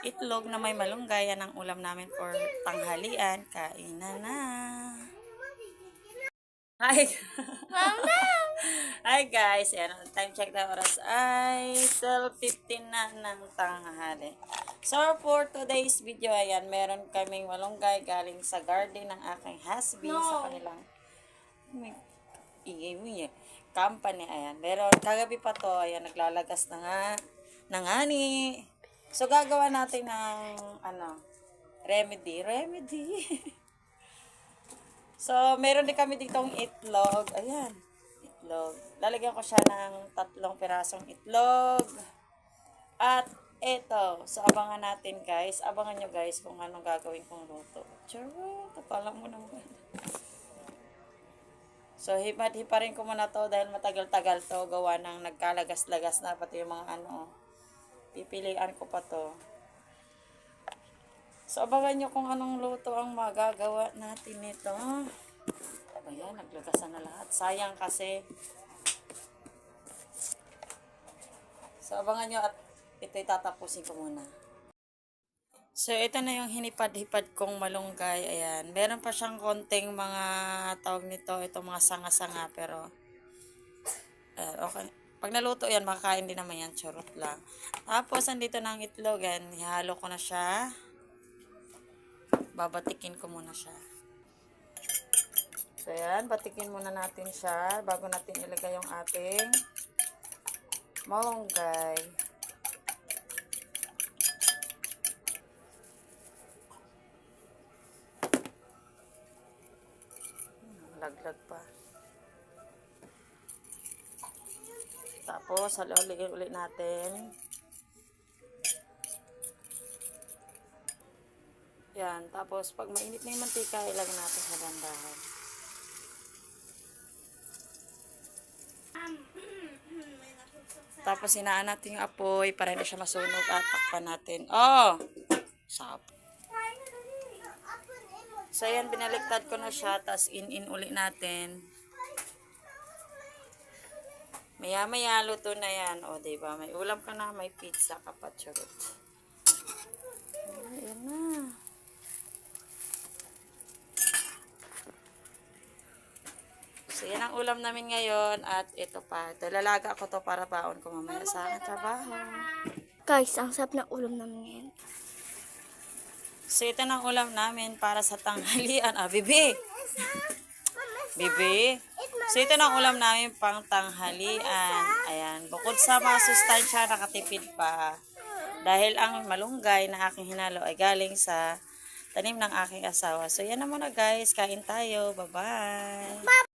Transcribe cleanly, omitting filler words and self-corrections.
itlog na may malunggay. Yan ang ulam namin for tanghalian. Kainan na. Hi! Hi guys! Ayan, time check na oras ay 12:15 na ng tanghali. So for today's video, ayan, meron kaming malunggay galing sa garden ng aking husband sa kanilang company. Ayan, meron kagabi pa to, ayan, naglalagas na nga ng ani. So gagawa natin ng remedy. So, meron din kami ditong itlog. Ayan, itlog. Lalagyan ko siya ng 3 pirasong itlog. At eto, so abangan natin guys. Abangan nyo guys kung anong gagawin kong luto. Charot, kapala mo naman. So, hiparin ko muna to dahil matagal-tagal to. Gawa ng nagkalagas-lagas na pati yung mga pipilian ko pa to. So, abangan nyo kung anong luto ang magagawa natin nito. Ayan, naglagasan na lahat. Sayang kasi. So, abangan nyo at ito'y tatapusin ko muna. So, ito na yung hinipad-hipad kong malunggay. Ayan. Meron pa siyang konting mga tawag nito. Itong mga sanga-sanga. Pero, okay. Pag naluto yan, makakain din naman yan. Charot lang. Tapos, andito na ang itlog. Yan. Ihalo ko na siya. Babatikin ko muna siya. So, yan. Batikin muna natin siya bago natin ilagay yung ating malunggay. Laglag pa. Tapos, halo-haloin ulit natin. Yan. Tapos, pag mainit na yung mantika, ilagay natin sa bandahan. Tapos, hinaan natin yung apoy para hindi siya masunog at takpan natin. Oh! Sap. So, yan. Binaliktad ko na siya. Tapos, in ulit natin. Maya-maya, luto na yan. O, diba? May ulam ka na. May pizza ka pa. Charot. Ayan na. So, yan ang ulam namin ngayon. At ito pa. Ito, lalaga ko to para baon ko mamaya sa aking trabaho. Guys, ang sarap ng ulam namin ngayon. So, ito na ang ulam namin para sa tanghalian. Bibi! Bibi! So, ito na ang ulam namin pang tanghalian. Ayan. Bukod sa masustansya, nakatipid pa. Dahil ang malunggay na aking hinalo ay galing sa tanim ng aking asawa. So, yan na muna guys. Kain tayo. Bye-bye!